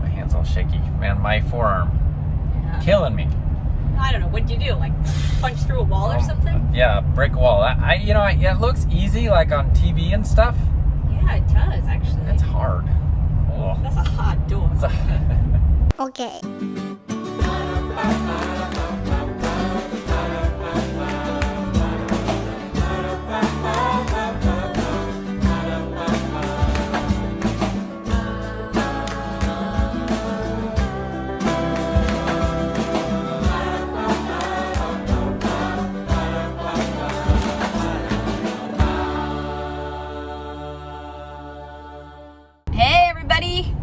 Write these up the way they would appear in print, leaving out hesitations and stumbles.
My hand's all shaky. Man, my forearm. Yeah. Killing me. I don't know. What'd you do? Like punch through a wall or something? Yeah, brick wall. It looks easy like on TV and stuff. Yeah, it does actually. It's hard. Oh. That's a hot door. Okay.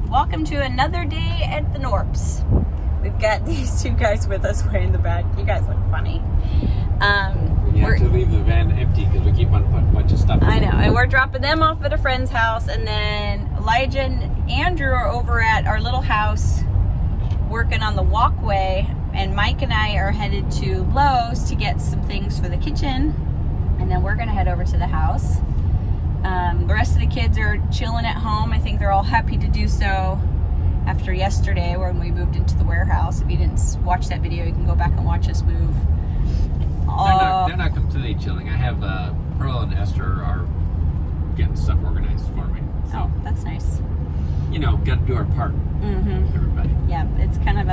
Welcome to another day at the Knorps. We've got these two guys with us way in the back. You guys look funny. We have to leave the van empty because we keep on putting a bunch of stuff in. I know, and we're dropping them off at a friend's house, and then Elijah and Andrew are over at our little house working on the walkway, and Mike and I are headed to Lowe's to get some things for the kitchen, and then we're gonna head over to the house. The rest of the kids are chilling at home. I think they're all happy to do so after yesterday when we moved into the warehouse. If you didn't watch that video, you can go back and watch us move. They're not completely chilling. I have Pearl and Esther are getting stuff organized for me. So, oh, that's nice. You know, got to do our part. Mm-hmm. Everybody. Yeah, it's kind of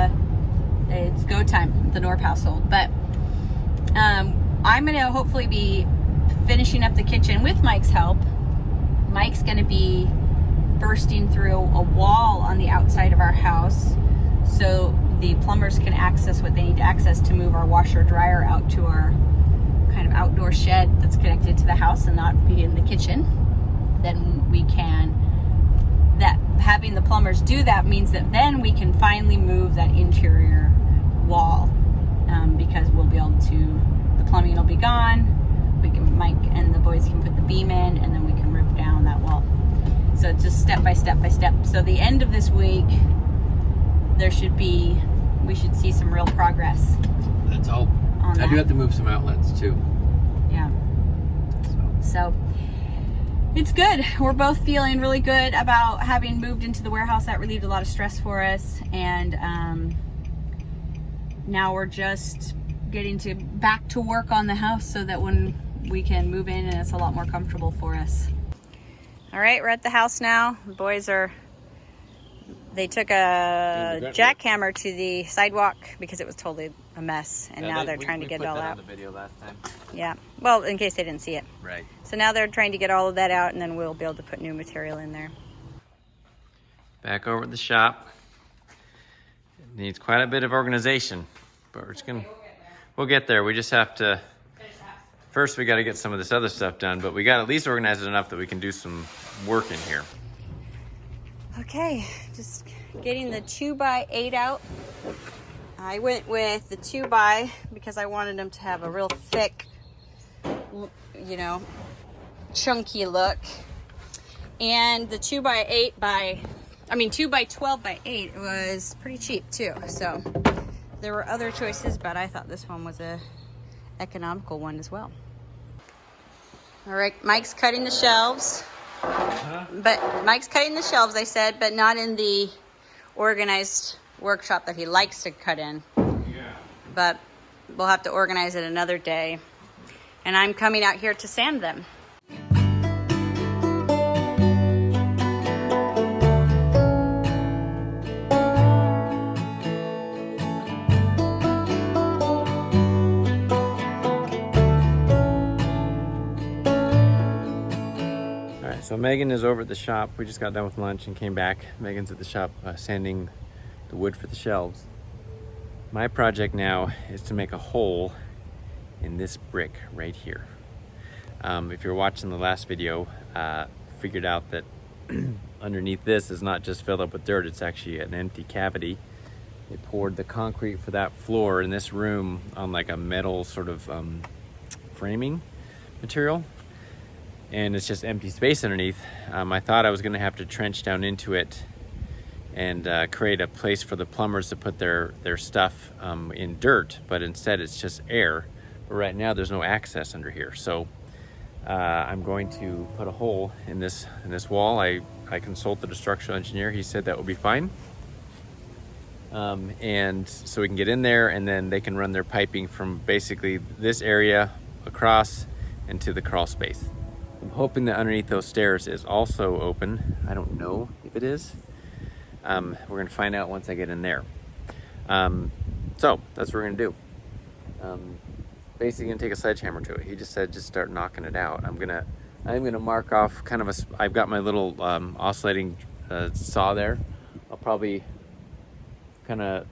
it's go time with the Knorpp household. But I'm going to hopefully be finishing up the kitchen with Mike's help. Mike's going to be bursting through a wall on the outside of our house so the plumbers can access what they need to access to move our washer dryer out to our kind of outdoor shed that's connected to the house and not be in the kitchen. Then we can, having the plumbers do that means that then we can finally move that interior wall because we'll be able to, the plumbing will be gone. Mike and the boys can put the beam in, and then we can rip down that wall. So it's just step by step by step. So the end of this week, we should see some real progress. Let's hope. I do have to move some outlets too. Yeah. So it's good. We're both feeling really good about having moved into the warehouse. That relieved a lot of stress for us, and now we're just getting back to work on the house so that when we can move in and it's a lot more comfortable for us. All right, we're at the house now. The boys they took a jackhammer to the sidewalk because it was totally a mess, and now they're trying to get it all out. We put that on the video last time. Yeah, well, in case they didn't see it. Right. So now they're trying to get all of that out, and then we'll be able to put new material in there. Back over at the shop. It needs quite a bit of organization, but we'll get there. We just have to, first we got to get some of this other stuff done, but we got to at least organize it enough that we can do some work in here. Okay, just getting the 2x8 out. I went with the 2x because I wanted them to have a real thick, chunky look. And the 2x12x8 was pretty cheap too. So there were other choices, but I thought this one was a economical one as well. All right, Mike's cutting the shelves. But Mike's cutting the shelves, I said, but not in the organized workshop that he likes to cut in. Yeah. But we'll have to organize it another day. And I'm coming out here to sand them. So Megan is over at the shop. We just got done with lunch and came back. Megan's at the shop sanding the wood for the shelves. My project now is to make a hole in this brick right here. If you're watching the last video, figured out that underneath this is not just filled up with dirt, it's actually an empty cavity. They poured the concrete for that floor in this room on like a metal sort of framing material. And it's just empty space underneath. I thought I was gonna have to trench down into it and create a place for the plumbers to put their stuff in dirt, but instead it's just air. But right now there's no access under here. So I'm going to put a hole in this wall. I consulted a structural engineer. He said that would be fine. And so we can get in there, and then they can run their piping from basically this area across into the crawl space. I'm hoping that underneath those stairs is also open. I don't know if it is. We're gonna find out once I get in there. So that's what we're gonna do. Basically gonna take a sledgehammer to it. He just said just start knocking it out. I'm gonna mark off kind of I've got my little oscillating saw there. I'll probably kind of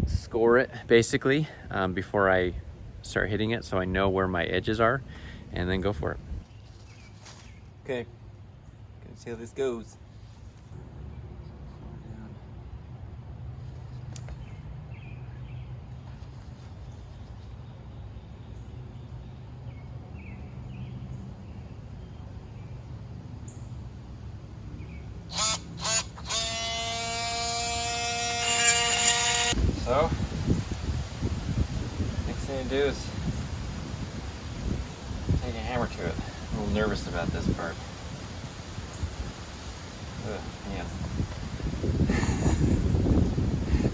score it basically before I start hitting it, so I know where my edges are, and then go for it. Okay, gonna see how this goes. So, next thing to do is take a hammer to it. I'm a little nervous about this part. Ugh, man.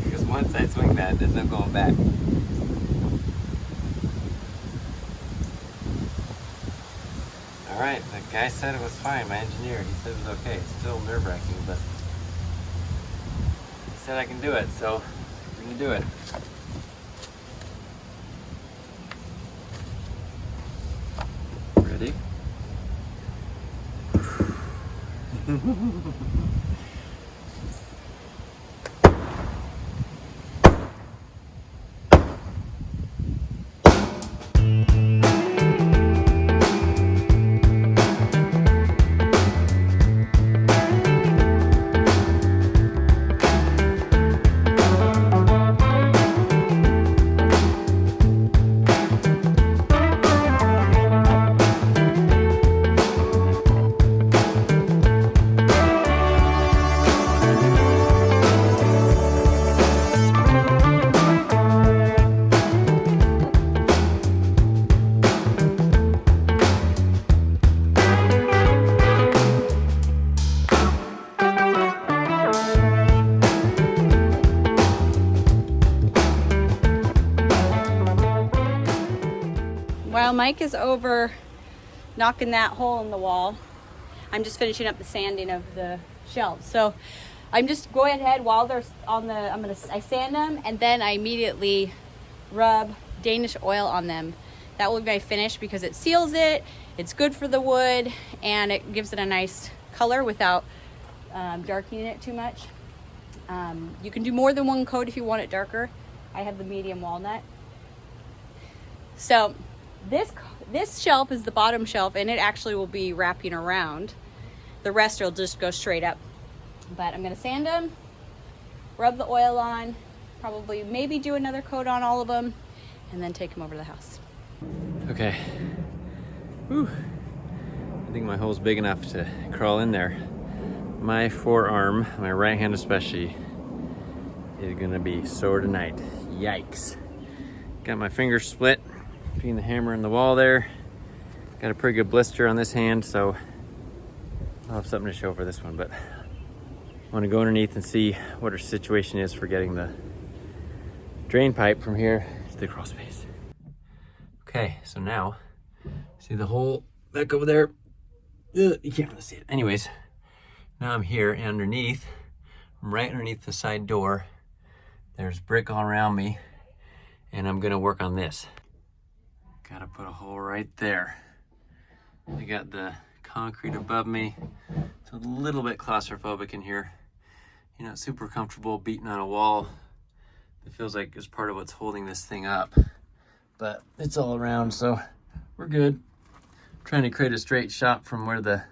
Because once I swing that, there's no going back. Alright, the guy said it was fine, my engineer. He said it was okay. It's still nerve-wracking, but he said I can do it, so we're gonna do it. Ready? While Mike is over knocking that hole in the wall, I'm just finishing up the sanding of the shelves. So I'm just going ahead while they're on the, I sand them, and then I immediately rub Danish oil on them. That will be my finish because it seals it, it's good for the wood, and it gives it a nice color without darkening it too much. You can do more than one coat if you want it darker. I have the medium walnut. So this shelf is the bottom shelf, and it actually will be wrapping around. The rest will just go straight up. But I'm gonna sand them, rub the oil on, probably maybe do another coat on all of them, and then take them over to the house. Okay. Whew. I think my hole's big enough to crawl in there. My forearm, my right hand especially, is gonna be sore tonight. Yikes. Got my fingers split between the hammer and the wall there. Got a pretty good blister on this hand, so I'll have something to show for this one, but I want to go underneath and see what our situation is for getting the drain pipe from here to the crawl space. Okay, so now, see the hole back over there? Ugh, you can't really see it. Anyways, now I'm here, and underneath, right underneath the side door, there's brick all around me, and I'm gonna work on this. Gotta put a hole right there. I got the concrete above me. It's a little bit claustrophobic in here. You're not super comfortable beating on a wall. It feels like it's part of what's holding this thing up. But it's all around, so we're good. I'm trying to create a straight shot from where the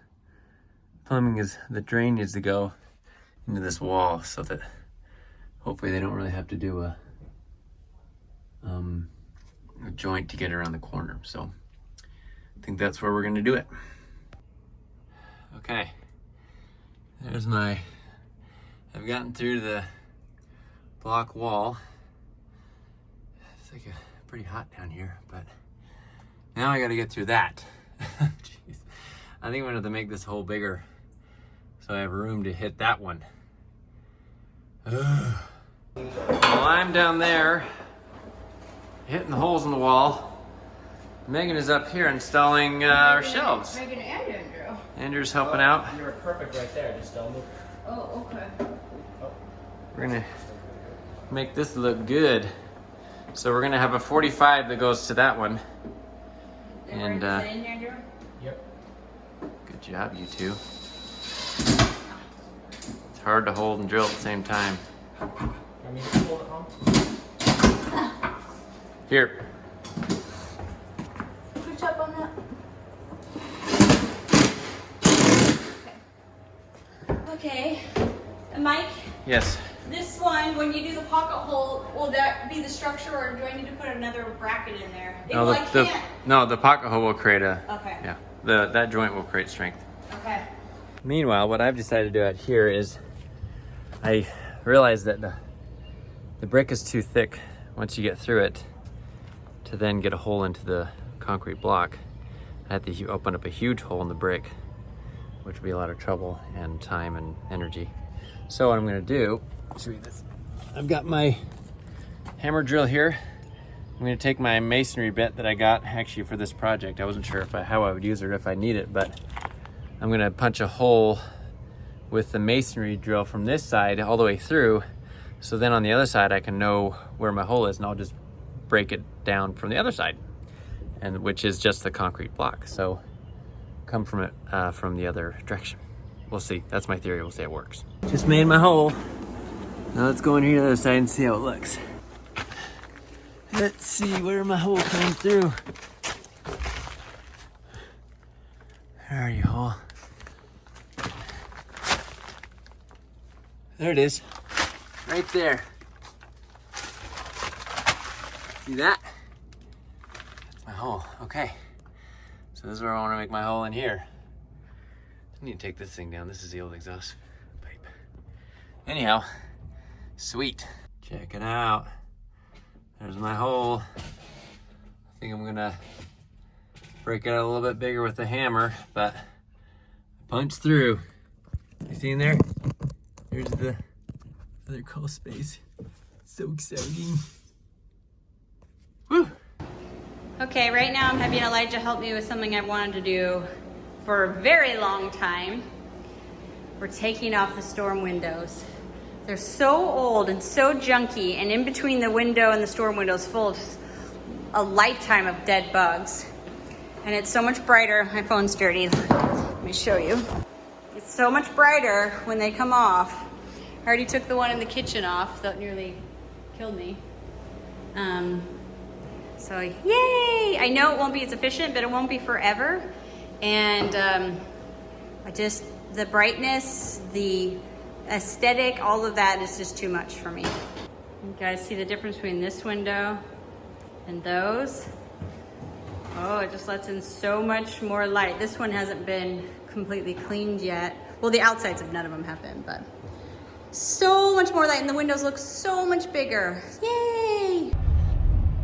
plumbing is, the drain needs to go into this wall, so that hopefully they don't really have to do a joint to get around the corner. So I think that's where we're going to do it. Okay, there's I've gotten through the block wall. It's like pretty hot down here, but now I got to get through that. Jeez. I think I'm going to have to make this hole bigger so I have room to hit that one. Ugh. While I'm down there hitting the holes in the wall, Megan is up here installing our shelves. Megan and Andrew. Andrew's helping out. You were perfect right there, just don't move. Oh, okay. We're gonna make this look good. So we're gonna have a 45 that goes to that one. And Andrew? Yep. good job, you two. It's hard to hold and drill at the same time. I mean, hold it home. Here. Good job on that. Okay. Mike, Yes. this one, when you do the pocket hole, will that be the structure or do I need to put another bracket in there? No, I can't. no, the pocket hole will create a. Okay. Yeah. That joint will create strength. Okay. Meanwhile, what I've decided to do out here is I realized that the brick is too thick once you get through it to then get a hole into the concrete block. I had to open up a huge hole in the brick, which would be a lot of trouble and time and energy. So what I'm gonna do, show you this. I've got my hammer drill here. I'm gonna take my masonry bit that I got actually for this project. I wasn't sure how I would use it or if I need it, but I'm gonna punch a hole with the masonry drill from this side all the way through. So then on the other side, I can know where my hole is and I'll just break it down from the other side, and which is just the concrete block. So come from it from the other direction. We'll see. That's my theory. We'll see how it works. Just made my hole. Now let's go in here to the other side and see how it looks. Let's see where my hole comes through. Where are you, hole? There it is. Right there. See that? That's my hole. Okay. So this is where I want to make my hole in here. I need to take this thing down. This is the old exhaust pipe. Anyhow, sweet. Check it out. There's my hole. I think I'm gonna break it out a little bit bigger with the hammer, but punch through. You see in there? There's the other crawl space. So exciting. Woo! Okay, right now I'm having Elijah help me with something I've wanted to do for a very long time. We're taking off the storm windows. They're so old and so junky, and in between the window and the storm windows full of a lifetime of dead bugs. And it's so much brighter. My phone's dirty. Let me show you. It's so much brighter when they come off. I already took the one in the kitchen off. That nearly killed me. So yay! I know it won't be as efficient, but it won't be forever. And the brightness, the aesthetic, all of that is just too much for me. You guys see the difference between this window and those? Oh, it just lets in so much more light. This one hasn't been completely cleaned yet. Well, the outsides of none of them have been, but so much more light, and the windows look so much bigger. Yay!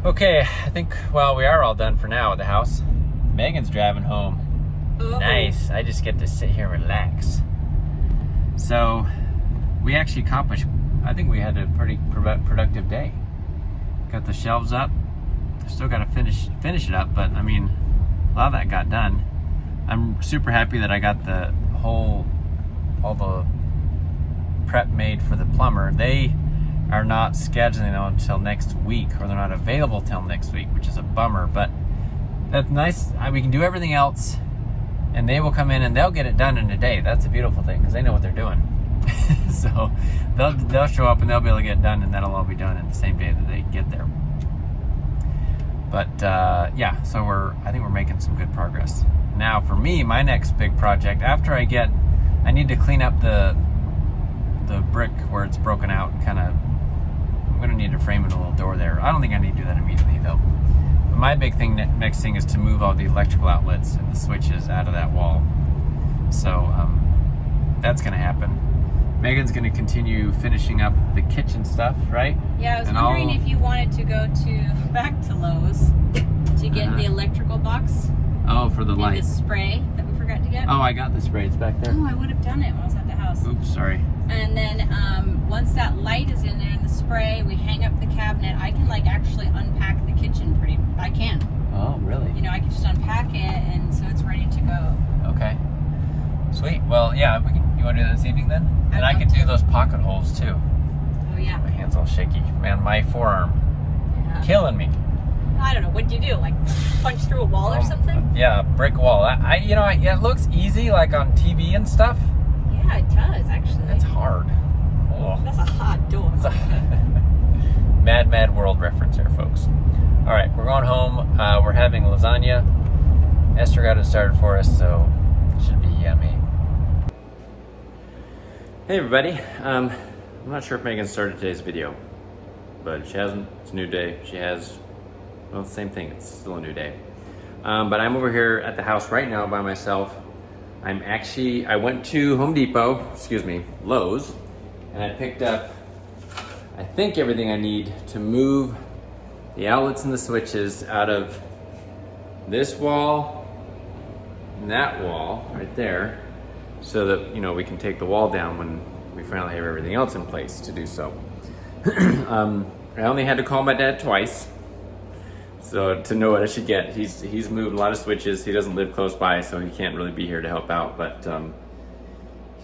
Okay, I think, well, we are all done for now at the house. Megan's driving home. Uh-oh. Nice. I just get to sit here and relax. So, we actually accomplished, I think we had a pretty productive day. Got the shelves up. Still got to finish it up, but I mean, a lot of that got done. I'm super happy that I got all the prep made for the plumber. They are not scheduling them until next week, or they're not available till next week, which is a bummer, but that's nice. We can do everything else, and they will come in and they'll get it done in a day. That's a beautiful thing, because they know what they're doing. So they'll show up and they'll be able to get it done, and that'll all be done in the same day that they get there. But yeah, so I think we're making some good progress. Now for me, my next big project, after I need to clean up the brick where it's broken out, I'm gonna need to frame in a little door there. I don't think I need to do that immediately though. But my big thing, next thing is to move all the electrical outlets and the switches out of that wall. So that's gonna happen. Megan's gonna continue finishing up the kitchen stuff, right? Yeah, I was wondering if you wanted to go back to Lowe's to get the electrical box. Oh, for the and light. the spray that we forgot to get. Oh, I got the spray. It's back there. Oh, I would have done it when I was at the house. Oops, sorry. And then once that light is in there and the spray, we hang up the cabinet. I can like actually unpack the kitchen I can. Oh, really? You know, I can just unpack it and so it's ready to go. Okay. Sweet. Well, yeah, you want to do that this evening then? And I can do those pocket holes too. Oh yeah. My hand's all shaky. Man, my forearm. Yeah. Killing me. I don't know. What do you do? Like punch through a wall or something? Yeah, brick wall. It looks easy like on TV and stuff. Yeah, it does actually. That's hard. Oh. That's a hot door. It's a mad world reference here, folks. All right, we're going home. We're having lasagna. Esther got it started for us, so it should be yummy. Hey everybody. I'm not sure if Megan started today's video, but if she hasn't, it's a new day. She has, well, it's the same thing. It's still a new day. But I'm over here at the house right now by myself. I went to Lowe's, and I picked up, I think, everything I need to move the outlets and the switches out of this wall and that wall right there, so that, you know, we can take the wall down when we finally have everything else in place to do so. I only had to call my dad twice, so to know what I should get. He's moved a lot of switches. He doesn't live close by, so he can't really be here to help out, but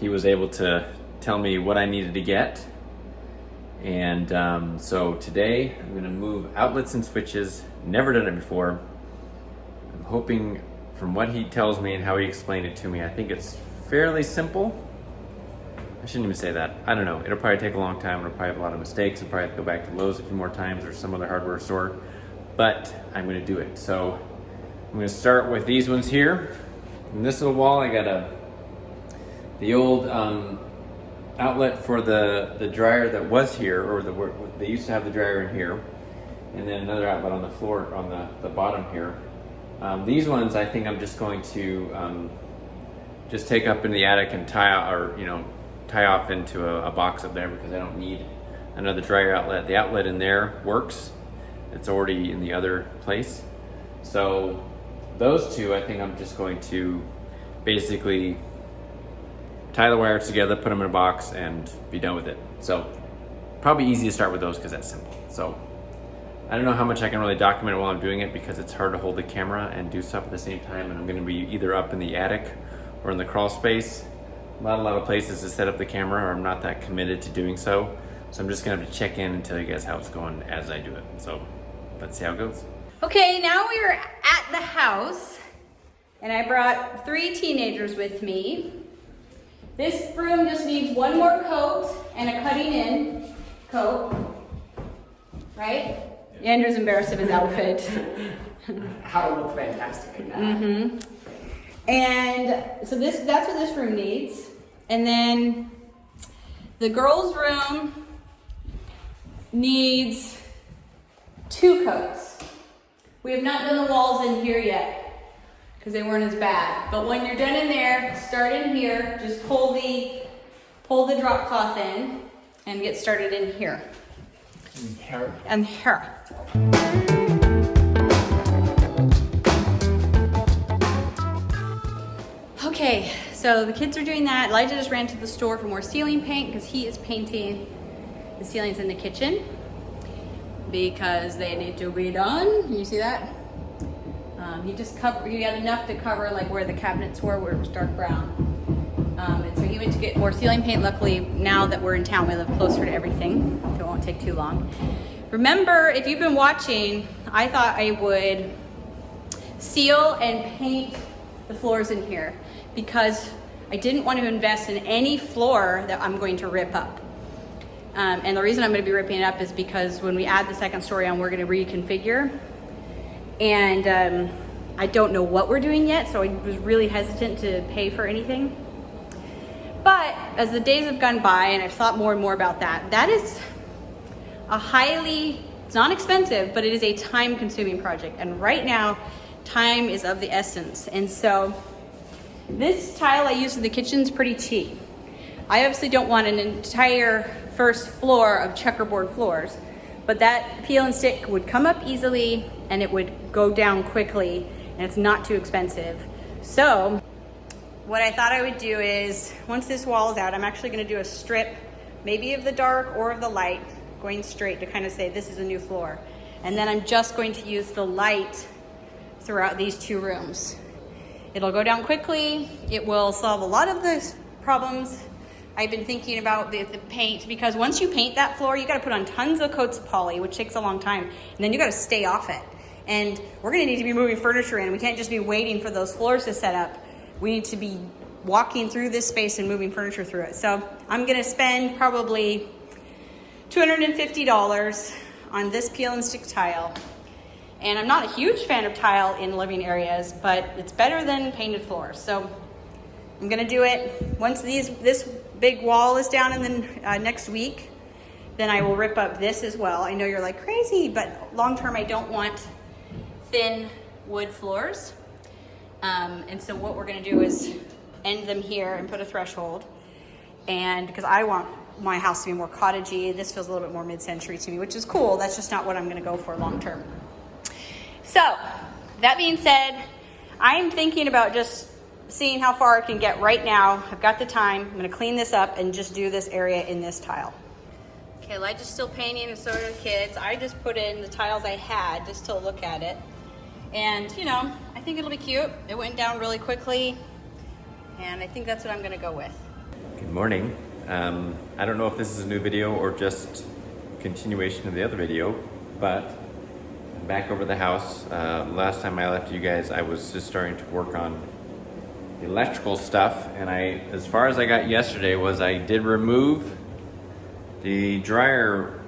he was able to tell me what I needed to get. And so today I'm gonna move outlets and switches. Never done it before. I'm hoping, from what he tells me and how he explained it to me, I think it's fairly simple. I shouldn't even say that. I don't know. It'll probably take a long time. It'll probably have a lot of mistakes. I'll probably have to go back to Lowe's a few more times or some other hardware store, but I'm gonna do it. So I'm gonna start with these ones here. In this little wall, I got the old outlet for the dryer that was here, or they used to have the dryer in here, and then another outlet on the floor on the bottom here. These ones I think I'm just going to just take up in the attic and tie off into a box up there, because I don't need another dryer outlet. The outlet in there works. It's already in the other place. So those two, I think I'm just going to basically tie the wires together, put them in a box, and be done with it. So probably easy to start with those because that's simple. So I don't know how much I can really document it while I'm doing it, because it's hard to hold the camera and do stuff at the same time, and I'm gonna be either up in the attic or in the crawl space. Not a lot of places to set up the camera, or I'm not that committed to doing so. So I'm just gonna have to check in and tell you guys how it's going as I do it. So let's see how it goes. Okay, now we are at the house, and I brought 3 teenagers with me. This room just needs one more coat and a cutting in coat, right? Andrew's embarrassed of his outfit. How it look fantastic in that. Mm-hmm. And so that's what this room needs. And then the girls' room needs 2 coats. We have not done the walls in here yet, because they weren't as bad. But when you're done in there, start in here, just pull the drop cloth in and get started in here. And here. Okay, so the kids are doing that. Elijah just ran to the store for more ceiling paint, because he is painting the ceilings in the kitchen, because they need to be done. Can you see that? He got enough to cover like where the cabinets were, where it was dark brown. And so he went to get more ceiling paint. Luckily, now that we're in town, we live closer to everything, so it won't take too long. Remember, if you've been watching, I thought I would seal and paint the floors in here, because I didn't want to invest in any floor that I'm going to rip up. And the reason I'm going to be ripping it up is because when we add the second story on, we're going to reconfigure. And I don't know what we're doing yet, so I was really hesitant to pay for anything. But as the days have gone by and I've thought more and more about that, that is it's not expensive, but it is a time-consuming project. And right now, time is of the essence. And so this tile I use in the kitchen is pretty cheap. I obviously don't want an entire first floor of checkerboard floors, but that peel and stick would come up easily and it would go down quickly, and it's not too expensive. So what I thought I would do is, once this wall is out, I'm actually gonna do a strip, maybe of the dark or of the light, going straight to kind of say this is a new floor. And then I'm just going to use the light throughout these 2 rooms. It'll go down quickly. It will solve a lot of the problems I've been thinking about the paint, because once you paint that floor, you gotta put on tons of coats of poly, which takes a long time, and then you gotta stay off it. And we're gonna need to be moving furniture in. We can't just be waiting for those floors to set up. We need to be walking through this space and moving furniture through it. So I'm gonna spend probably $250 on this peel and stick tile. And I'm not a huge fan of tile in living areas, but it's better than painted floors. So I'm gonna do it once this big wall is down, and then next week, then I will rip up this as well. I know you're like crazy, but long term I don't want thin wood floors. And so what we're gonna do is end them here and put a threshold. And because I want my house to be more cottagey, this feels a little bit more mid-century to me, which is cool. That's just not what I'm gonna go for long term. So that being said, I'm thinking about just seeing how far I can get right now. I've got the time. I'm gonna clean this up and just do this area in this tile. Okay, Elijah's still painting, and so are the kids. I just put in the tiles I had just to look at it. And you know, I think it'll be cute. It went down really quickly, and I think that's what I'm gonna go with. Good morning. I don't know if this is a new video or just continuation of the other video, but I'm back over the house. Last time I left you guys, I was just starting to work on the electrical stuff, and as far as I got yesterday was I did remove the dryer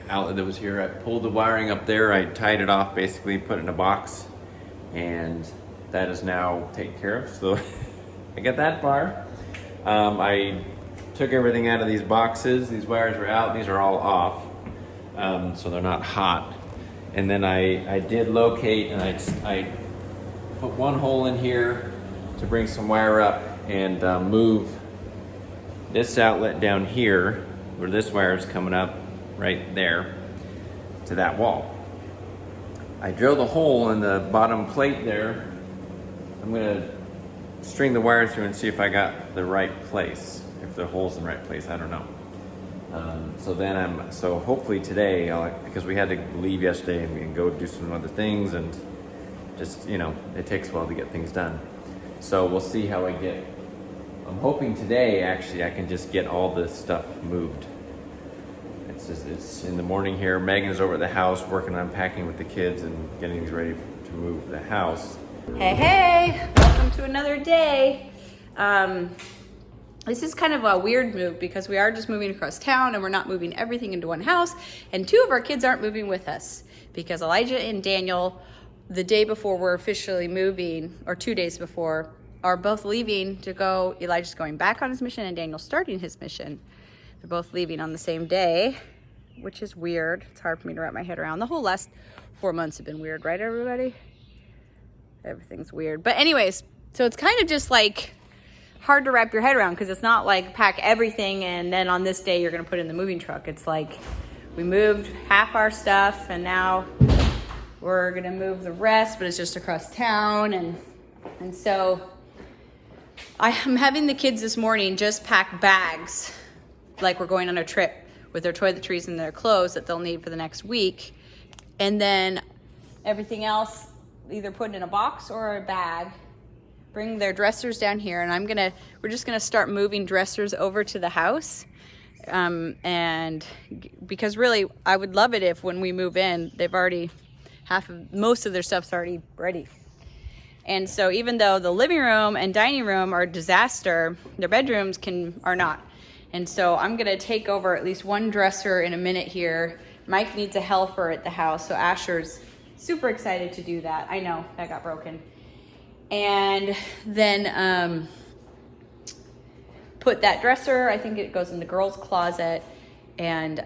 outlet that was here. I pulled the wiring up there, I tied it off, basically put it in a box, and that is now taken care of. So I got that far. I took everything out of these boxes. These wires were out, these are all off, so they're not hot. And then I did locate, and I put one hole in here to bring some wire up and move this outlet down here where this wire is coming up right there to that wall. I drilled a hole in the bottom plate there. I'm gonna string the wire through and see if I got the right place, if the hole's in the right place, I don't know. So hopefully today, because we had to leave yesterday and go do some other things, and just, you know, it takes a while to get things done. So we'll see how I get. I'm hoping today, actually, I can just get all this stuff moved. It's in the morning here. Megan's over at the house working on packing with the kids and getting things ready to move the house. Hey, welcome to another day. This is kind of a weird move because we are just moving across town, and we're not moving everything into one house, and 2 of our kids aren't moving with us because Elijah and Daniel, the day before we're officially moving, or 2 days before, are both leaving to go. Elijah's going back on his mission and Daniel's starting his mission. They're both leaving on the same day, which is weird. It's hard for me to wrap my head around. The whole last 4 months have been weird, right, everybody? Everything's weird. But anyways, so it's kind of just like hard to wrap your head around, because it's not like pack everything and then on this day you're going to put it in the moving truck. It's like we moved half our stuff and now we're going to move the rest, but it's just across town. And so I'm having the kids this morning just pack bags like we're going on a trip with their toiletries and their clothes that they'll need for the next week. And then everything else either put in a box or a bag. Bring their dressers down here, and we're just gonna start moving dressers over to the house. And because really, I would love it if when we move in, most of their stuff's already ready. And so even though the living room and dining room are a disaster, their bedrooms are not. And so I'm gonna take over at least one dresser in a minute here. Mike needs a helper at the house, so Asher's super excited to do that. I know, that got broken. And then put that dresser, I think it goes in the girls' closet, and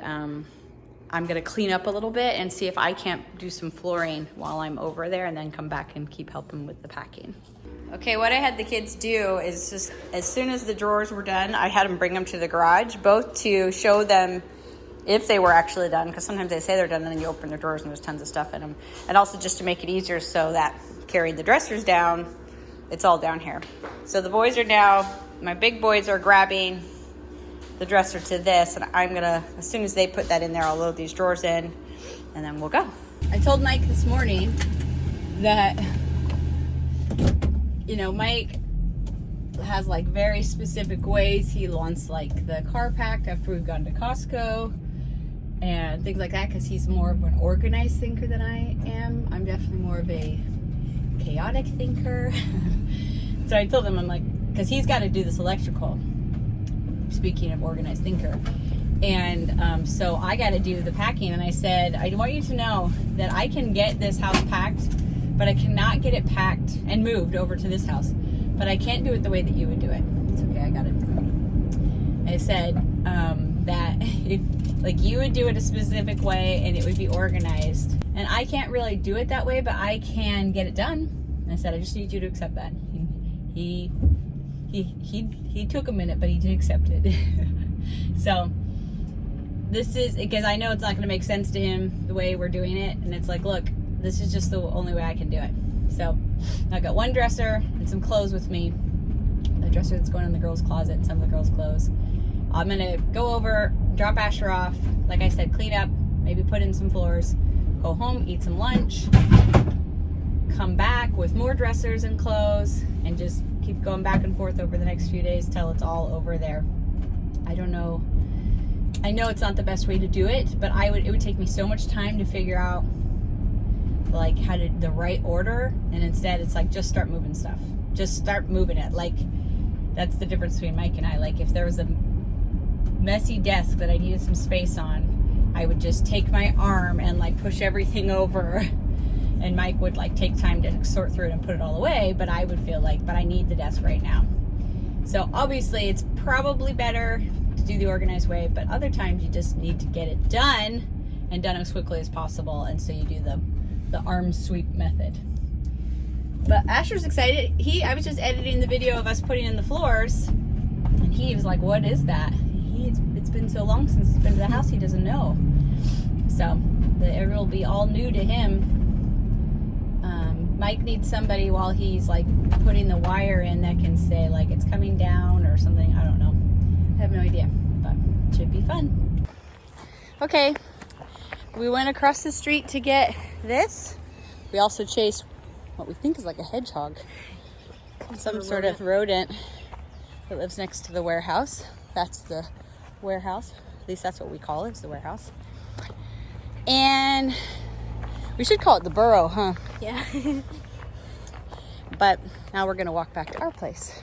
I'm gonna clean up a little bit and see if I can't do some flooring while I'm over there, and then come back and keep helping with the packing. Okay, what I had the kids do is just, as soon as the drawers were done, I had them bring them to the garage, both to show them if they were actually done, because sometimes they say they're done and then you open their drawers and there's tons of stuff in them, and also just to make it easier so that carrying the dressers down it's all down here. So the boys are now, my big boys are grabbing the dresser to this, and I'm gonna, as soon as they put that in there, I'll load these drawers in and then we'll go. I told Mike this morning that, you know, Mike has like very specific ways he wants like the car packed after we've gone to Costco and things like that, because he's more of an organized thinker than I am. I'm definitely more of a chaotic thinker. So I told him, I'm like, because he's got to do this electrical, speaking of organized thinker, and so I got to do the packing. And I said, I want you to know that I can get this house packed, but I cannot get it packed and moved over to this house, but I can't do it the way that you would do it. It's okay, I got it. I said that if like you would do it a specific way and it would be organized, and I can't really do it that way, but I can get it done. And I said, I just need you to accept that. He took a minute, but he did accept it. So this is, because I know it's not going to make sense to him the way we're doing it, and it's like, look, this is just the only way I can do it. So I've got one dresser and some clothes with me, the dresser that's going in the girls' closet and some of the girls' clothes. I'm gonna go over, drop Asher off, like I said, clean up, maybe put in some floors, go home, eat some lunch, come back with more dressers and clothes, and just keep going back and forth over the next few days till it's all over there. I don't know. I know it's not the best way to do it, but it would take me so much time to figure out like how to the right order, and instead it's like, just start moving stuff. Just start moving it. Like, that's the difference between Mike and I. Like, if there was a messy desk that I needed some space on, I would just take my arm and like push everything over, and Mike would like take time to sort through it and put it all away, but I would feel like, but I need the desk right now. So obviously it's probably better to do the organized way, but other times you just need to get it done and done as quickly as possible, and so you do the arm sweep method. But Asher's excited. I was just editing the video of us putting in the floors, and he was like, what is that? It's been so long since he's been to the house, he doesn't know. So it will be all new to him. Mike needs somebody while he's like putting the wire in that can say like it's coming down or something. I don't know. I have no idea, but it should be fun. Okay, we went across the street to get this. We also chased what we think is like a hedgehog, some sort of rodent that lives next to the warehouse. That's the warehouse. At least that's what we call it, it's the warehouse. And we should call it the burrow, huh? Yeah. But now we're gonna walk back to our place.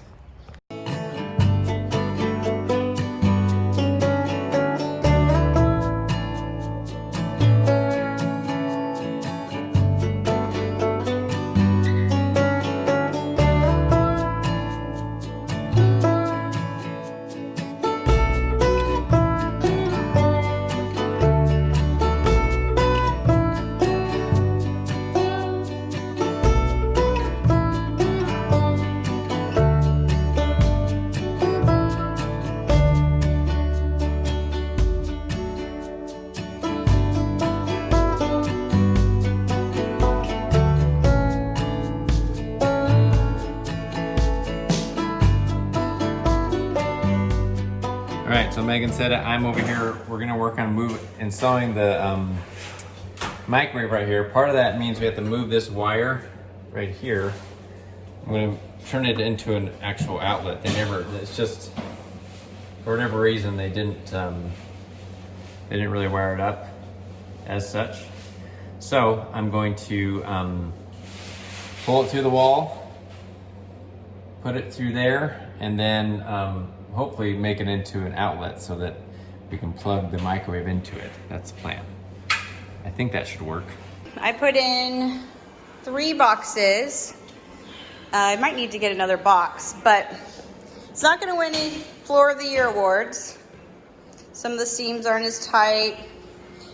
Alright, so Megan said it. I'm over here. We're gonna work on installing the microwave right here. Part of that means we have to move this wire right here. I'm gonna turn it into an actual outlet. It's just, for whatever reason, they didn't really wire it up as such. So I'm going to pull it through the wall, put it through there, and then hopefully make it into an outlet so that we can plug the microwave into it. That's the plan. I think that should work. I put in 3 boxes. I might need to get another box, but it's not gonna win any Floor of the Year awards. Some of the seams aren't as tight.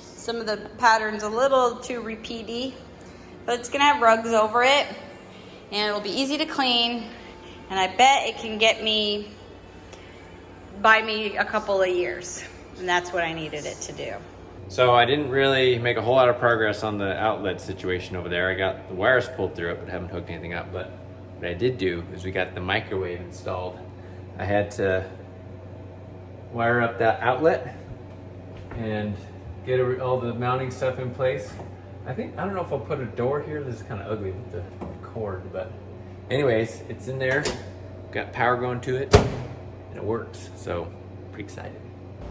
Some of the patterns a little too repeaty, but it's gonna have rugs over it, and it'll be easy to clean, and I bet it can buy me a couple of years, and that's what I needed it to do. So I didn't really make a whole lot of progress on the outlet situation over there. I got the wires pulled through it, but haven't hooked anything up. But what I did do is we got the microwave installed. I had to wire up that outlet and get all the mounting stuff in place. I don't know if I'll put a door here. This is kind of ugly with the cord, but anyways, it's in there. Got power going to it, and it works. So, pretty excited.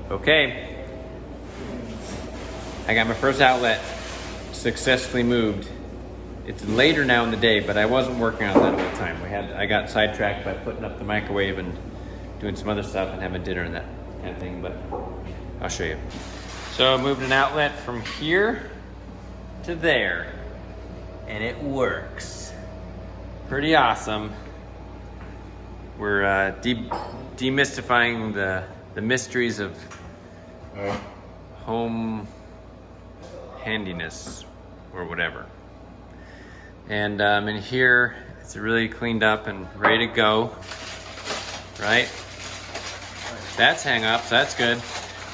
Okay, I got my first outlet successfully moved. It's later now in the day, but I wasn't working on that all the time. I got sidetracked by putting up the microwave and doing some other stuff and having dinner and that kind of thing, but I'll show you. So I moved an outlet from here to there, and it works. Pretty awesome. We're demystifying the mysteries of home handiness or whatever. And in here, it's really cleaned up and ready to go, right? That's hang up, so that's good.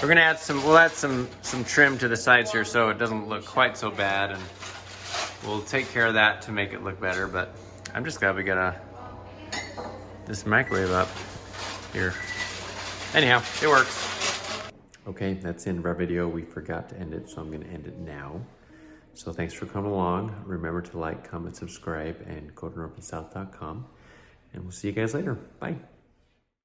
We're gonna add we'll add some trim to the sides here so it doesn't look quite so bad, and we'll take care of that to make it look better, but I'm just glad we got this microwave up here. Anyhow, it works. Okay, that's the end of our video. We forgot to end it, so I'm gonna end it now. So thanks for coming along. Remember to like, comment, subscribe, and go to knorppandsouth.com. And we'll see you guys later. Bye.